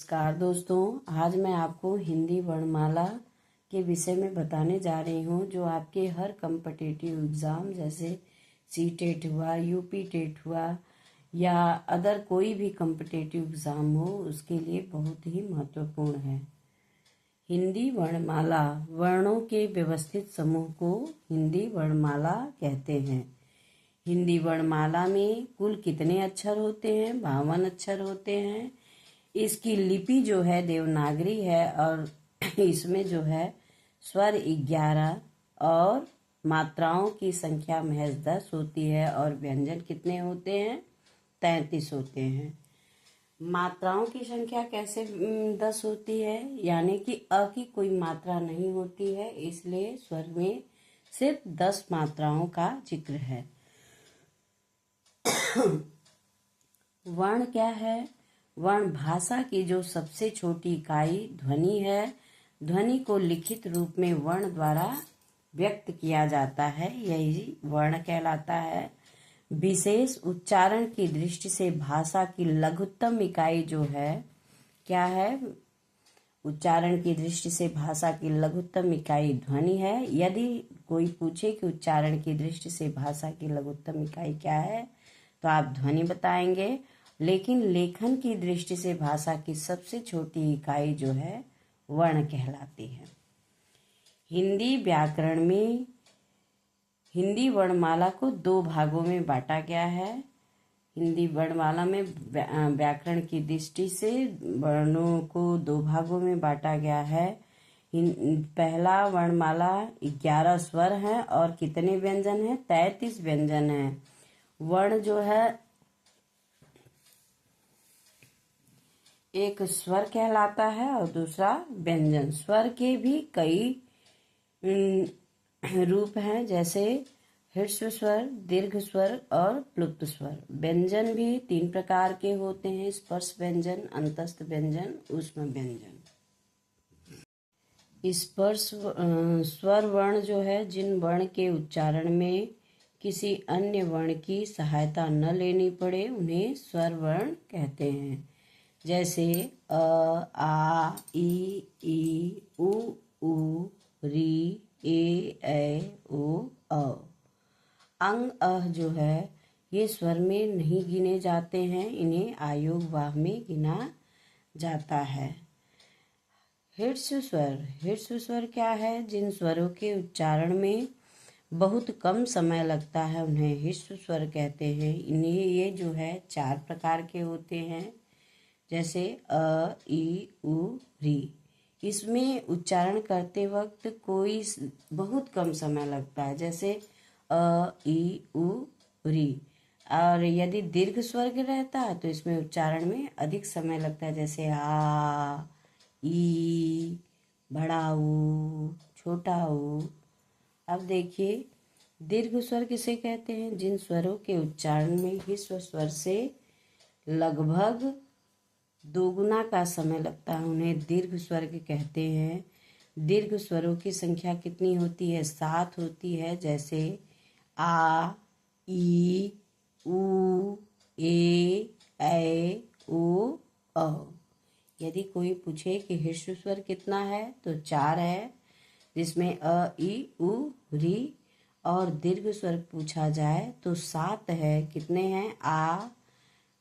नमस्कार दोस्तों, आज मैं आपको हिंदी वर्णमाला के विषय में बताने जा रही हूँ जो आपके हर कम्पिटिटिव एग्ज़ाम जैसे सीटेट हुआ, यूपी टेट हुआ या अदर कोई भी कम्पिटिटिव एग्ज़ाम हो उसके लिए बहुत ही महत्वपूर्ण है। हिंदी वर्णमाला वर्णों के व्यवस्थित समूह को हिंदी वर्णमाला कहते हैं। हिंदी वर्णमाला में कुल कितने अक्षर होते हैं? 52 अक्षर होते हैं। इसकी लिपि जो है देवनागरी है और इसमें जो है स्वर 11 और मात्राओं की संख्या महज 10 होती है और व्यंजन कितने होते हैं? 33 होते हैं। मात्राओं की संख्या कैसे 10 होती है? यानी कि अ की कोई मात्रा नहीं होती है, इसलिए स्वर में सिर्फ 10 मात्राओं का जिक्र है। वर्ण क्या है? वर्ण भाषा की जो सबसे छोटी इकाई ध्वनि है। ध्वनि को लिखित रूप में वर्ण द्वारा व्यक्त किया जाता है, यही वर्ण कहलाता है। विशेष उच्चारण की दृष्टि से भाषा की लघुत्तम इकाई जो है क्या है? उच्चारण की दृष्टि से भाषा की लघुत्तम इकाई ध्वनि है। यदि कोई पूछे कि उच्चारण की दृष्टि से भाषा की लघुत्तम इकाई क्या है तो आप ध्वनि बताएंगे, लेकिन लेखन की दृष्टि से भाषा की सबसे छोटी इकाई जो है वर्ण कहलाती है। हिंदी व्याकरण में हिंदी वर्णमाला को 2 भागों में बांटा गया है। हिंदी वर्णमाला में व्याकरण की दृष्टि से वर्णों को 2 भागों में बांटा गया है। पहला वर्णमाला 11 स्वर हैं और कितने व्यंजन हैं? 33 व्यंजन हैं। वर्ण जो है एक स्वर कहलाता है और दूसरा व्यंजन। स्वर के भी कई रूप हैं, जैसे ह्रस्व स्वर, दीर्घ स्वर और प्लुप्त स्वर। व्यंजन भी 3 प्रकार के होते हैं: स्पर्श व्यंजन, अंतस्थ व्यंजन, ऊष्म व्यंजन। स्पर्श स्वर वर्ण जो है जिन वर्ण के उच्चारण में किसी अन्य वर्ण की सहायता न लेनी पड़े उन्हें स्वर वर्ण कहते हैं, जैसे अ, आ, ई, उ, री, ए, ओ, औ। अंग अह जो है ये स्वर में नहीं गिने जाते हैं, इन्हें आयोग वाह में गिना जाता है। ह्रस्व स्वर क्या है? जिन स्वरों के उच्चारण में बहुत कम समय लगता है उन्हें ह्रस्व स्वर कहते हैं। इन्हें ये जो है 4 प्रकार के होते हैं, जैसे अ, ई, उ, री। इसमें उच्चारण करते वक्त कोई बहुत कम समय लगता है, जैसे अ, ई, उ, री। और यदि दीर्घ स्वर रहता है तो इसमें उच्चारण में अधिक समय लगता है, जैसे आ, ई, बड़ा ऊ, छोटा ऊ। अब देखिए दीर्घ स्वर किसे कहते हैं? जिन स्वरों के उच्चारण में ह्रस्व स्वर से लगभग 2 गुना का समय लगता है उन्हें दीर्घ स्वर कहते हैं। दीर्घ स्वरों की संख्या कितनी होती है? 7 होती है, जैसे आ, ई, उ, ए, ओ, औ। यदि कोई पूछे कि ह्रस्व स्वर कितना है तो 4 है, जिसमें अ, ई, उ, री। और दीर्घ स्वर पूछा जाए तो 7 है। कितने हैं? आ,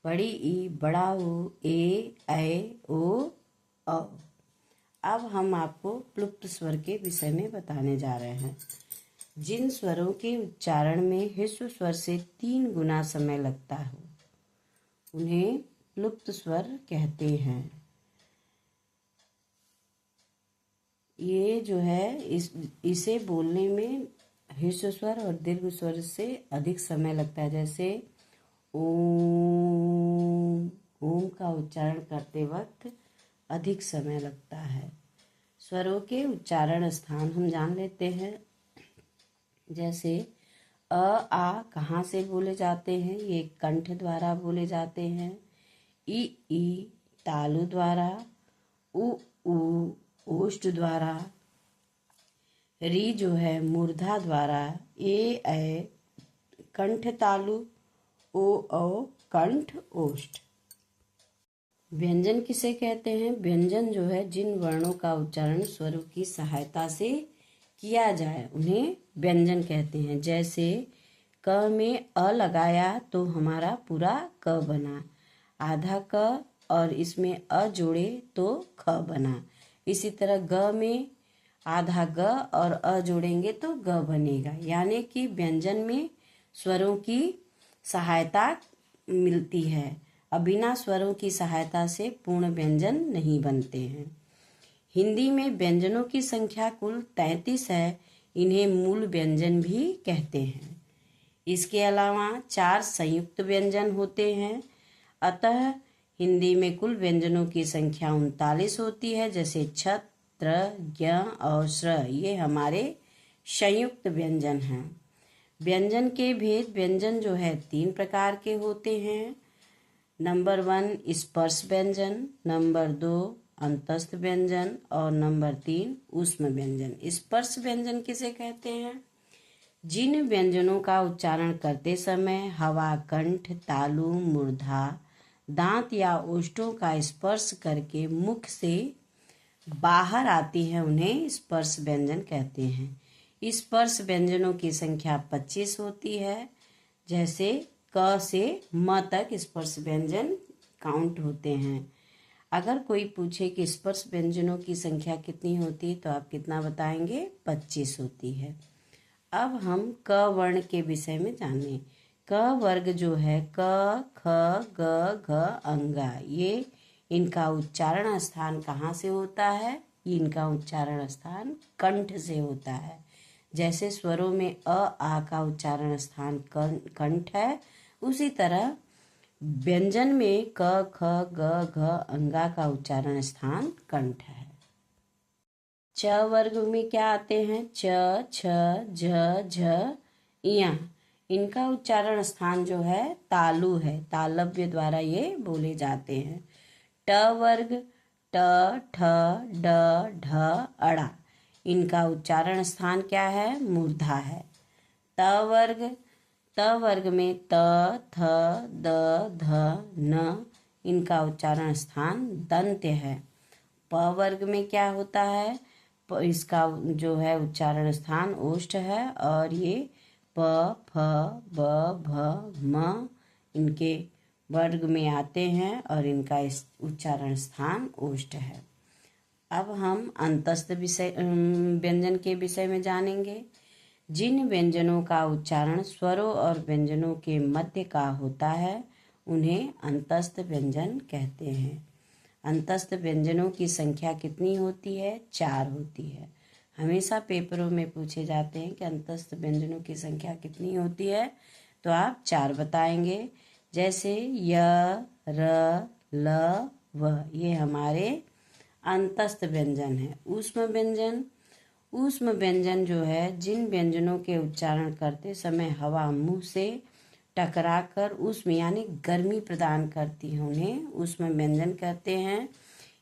बड़ी ई, बड़ा ऊ, ए, ओ, औ। अब हम आपको प्लुप्त स्वर के विषय में बताने जा रहे हैं। जिन स्वरों के उच्चारण में ह्रस्व स्वर से 3 गुना समय लगता हो उन्हें प्लुप्त स्वर कहते हैं। ये जो है इसे बोलने में ह्रस्व स्वर और दीर्घ स्वर से अधिक समय लगता है, जैसे ओम का उच्चारण करते वक्त अधिक समय लगता है। स्वरों के उच्चारण स्थान हम जान लेते हैं, जैसे अ, आ कहाँ से बोले जाते हैं? ये कंठ द्वारा बोले जाते हैं। ई तालु द्वारा, उ ओष्ठ द्वारा, री जो है मूर्धा द्वारा, ए कंठ तालु, ओ कंठ ओष्ठ। व्यंजन किसे कहते हैं? व्यंजन जो है जिन वर्णों का उच्चारण स्वरों की सहायता से किया जाए उन्हें व्यंजन कहते हैं। जैसे क में अ लगाया तो हमारा पूरा क बना, आधा क और इसमें अ जोड़े तो ख बना। इसी तरह ग में आधा ग और अ जोड़ेंगे तो ग बनेगा। यानी कि व्यंजन में स्वरों की सहायता मिलती है। अब बिना स्वरों की सहायता से पूर्ण व्यंजन नहीं बनते हैं। हिंदी में व्यंजनों की संख्या कुल 33 है। इन्हें मूल व्यंजन भी कहते हैं। इसके अलावा 4 संयुक्त व्यंजन होते हैं। अतः हिंदी में कुल व्यंजनों की संख्या 39 होती है। जैसे छ, त्र, ज्ञ और श्र, ये हमारे संयुक्त व्यंजन हैं। व्यंजन के भेद, व्यंजन जो है 3 प्रकार के होते हैं। नंबर 1 स्पर्श व्यंजन, नंबर 2 अंतस्थ व्यंजन और नंबर 3 ऊष्म व्यंजन। स्पर्श व्यंजन किसे कहते हैं? जिन व्यंजनों का उच्चारण करते समय हवा कंठ, तालु, मूर्धा, दांत या ओष्ठों का स्पर्श करके मुख से बाहर आती है उन्हें स्पर्श व्यंजन कहते हैं। स्पर्श व्यंजनों की संख्या 25 होती है। जैसे क से म तक स्पर्श व्यंजन काउंट होते हैं। अगर कोई पूछे कि स्पर्श व्यंजनों की संख्या कितनी होती है तो आप कितना बताएंगे? 25 होती है। अब हम क वर्ण के विषय में जानें। क वर्ग जो है क, ख, ग, घ, अंगा, ये इनका उच्चारण स्थान कहाँ से होता है? इनका उच्चारण स्थान कंठ से होता है। जैसे स्वरों में अ, आ का उच्चारण स्थान कंठ है, उसी तरह व्यंजन में क, ख, ग, घ, अंगा का उच्चारण स्थान कंठ है। च वर्ग में क्या आते हैं? च, छ, झ, झ, इया। इनका उच्चारण स्थान जो है तालु है, तालव्य द्वारा ये बोले जाते हैं। ट वर्ग ट, ठ, ड, ढ, अड़ा। इनका उच्चारण स्थान क्या है? मूर्धा है। त वर्ग में त, थ, द, ध, न। इनका उच्चारण स्थान दंत्य है। प वर्ग में क्या होता है? इसका जो है उच्चारण स्थान ओष्ठ है और ये प, फ, ब, भ, म इनके वर्ग में आते हैं और इनका उच्चारण स्थान ओष्ठ है। अब हम अंतस्थ व्यंजन के विषय में जानेंगे। जिन व्यंजनों का उच्चारण स्वरों और व्यंजनों के मध्य का होता है उन्हें अंतस्थ व्यंजन कहते हैं। अंतस्थ व्यंजनों की संख्या कितनी होती है? 4 होती है। हमेशा पेपरों में पूछे जाते हैं कि अंतस्थ व्यंजनों की संख्या कितनी होती है, तो आप 4 बताएंगे। जैसे य, र, ल, व, ये हमारे अंतस्थ व्यंजन है। ऊष्म व्यंजन जो है जिन व्यंजनों के उच्चारण करते समय हवा मुंह से टकराकर ऊष्म यानी गर्मी प्रदान करती है उन्हें ऊष्म व्यंजन कहते हैं।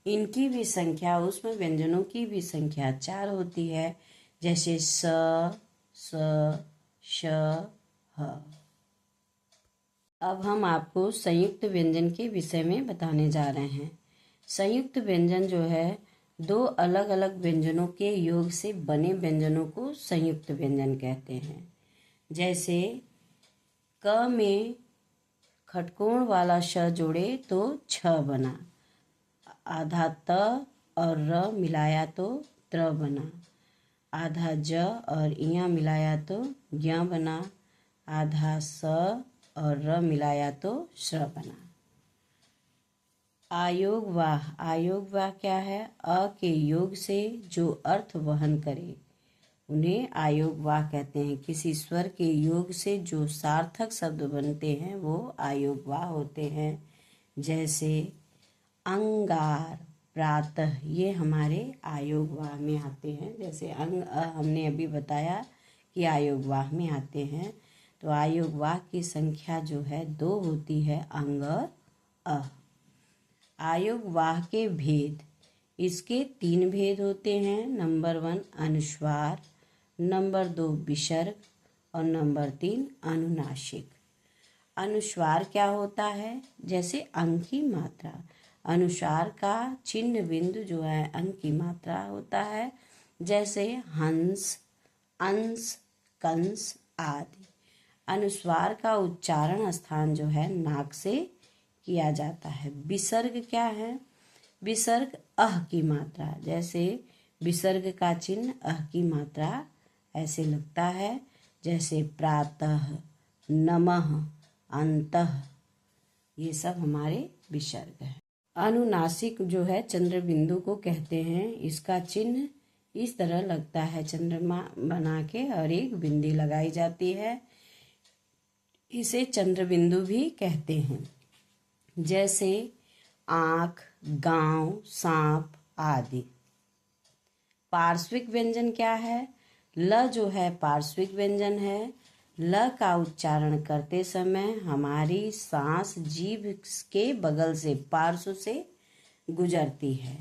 इनकी भी संख्या, ऊष्म व्यंजनों की भी संख्या 4 होती है। जैसे स, श, ह। अब हम आपको संयुक्त व्यंजन के विषय में बताने जा रहे हैं। संयुक्त व्यंजन जो है 2 अलग अलग व्यंजनों के योग से बने व्यंजनों को संयुक्त व्यंजन कहते हैं। जैसे क में खटकोण वाला श जोड़े तो छ बना, आधा त और र मिलाया तो त्र बना, आधा ज और इया मिलाया तो ज्ञ बना, आधा स और र मिलाया तो श्र बना। आयोग वाह क्या है? अ के योग से जो अर्थ वहन करे उन्हें आयोग वाह कहते हैं। किसी स्वर के योग से जो सार्थक शब्द बनते हैं वो आयोग वाह होते हैं। जैसे अंगार, प्रातः, ये हमारे आयोग वाह में आते हैं। जैसे अंग हमने अभी बताया कि आयोग वाह में आते हैं। तो आयोग वाह की संख्या जो है 2 होती है, अंग और अ। आयोग वाह के भेद, इसके 3 भेद होते हैं। नंबर 1 अनुस्वार, नंबर 2 विसर्ग और नंबर 3 अनुनासिक। अनुस्वार क्या होता है? जैसे अंग की मात्रा। अनुस्वार का चिन्ह बिंदु जो है अंक की मात्रा होता है, जैसे हंस, अंश, कंस आदि। अनुस्वार का उच्चारण स्थान जो है नाक से किया जाता है। विसर्ग क्या है? विसर्ग अह की मात्रा, जैसे विसर्ग का चिन्ह अह की मात्रा ऐसे लगता है, जैसे प्रातः, नमः, अंतः, ये सब हमारे विसर्ग है। अनुनासिक जो है चंद्र बिंदु को कहते हैं। इसका चिन्ह इस तरह लगता है, चंद्रमा बना के और एक बिंदी लगाई जाती है। इसे चंद्र बिंदु भी कहते हैं, जैसे आँख, गांव, सांप आदि। पार्श्विक व्यंजन क्या है? ल जो है पार्श्विक व्यंजन है। ल का उच्चारण करते समय हमारी सांस जीभ के बगल से, पार्श्व से गुजरती है।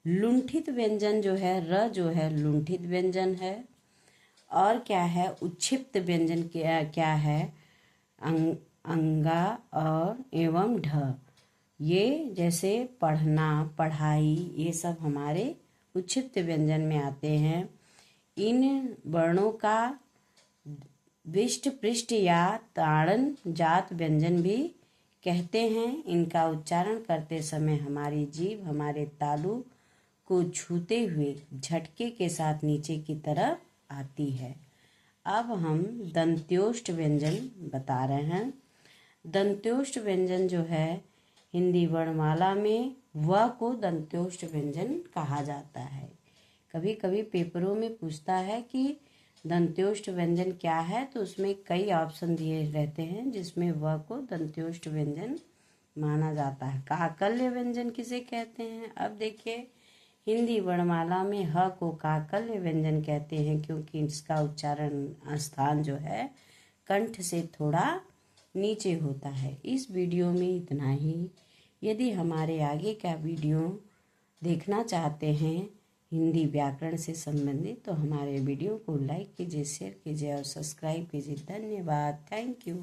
लुंठित व्यंजन जो है, र जो है लुंठित व्यंजन है। और क्या है? उच्छिप्त व्यंजन क्या है? अंगा और एवं ढ, ये जैसे पढ़ना, पढ़ाई, ये सब हमारे उच्छिप्त व्यंजन में आते हैं। इन वर्णों का विष्ट, पृष्ठ या ताड़न जात व्यंजन भी कहते हैं। इनका उच्चारण करते समय हमारी जीभ हमारे तालु को छूते हुए झटके के साथ नीचे की तरफ आती है। अब हम दंत्योष्ठ व्यंजन बता रहे हैं। दंत्योष्ठ व्यंजन जो है हिंदी वर्णमाला में व को दंत्योष्ठ व्यंजन कहा जाता है। कभी कभी पेपरों में पूछता है कि दंत्योष्ठ व्यंजन क्या है, तो उसमें कई ऑप्शन दिए रहते हैं जिसमें व को दंत्योष्ठ व्यंजन माना जाता है। काकल्य व्यंजन किसे कहते हैं? अब देखिए, हिंदी वर्णमाला में ह को काकल्य व्यंजन कहते हैं, क्योंकि इसका उच्चारण स्थान जो है कंठ से थोड़ा नीचे होता है। इस वीडियो में इतना ही। यदि हमारे आगे का वीडियो देखना चाहते हैं हिंदी व्याकरण से संबंधित, तो हमारे वीडियो को लाइक कीजिए, शेयर कीजिए और सब्सक्राइब कीजिए। धन्यवाद। Thank you.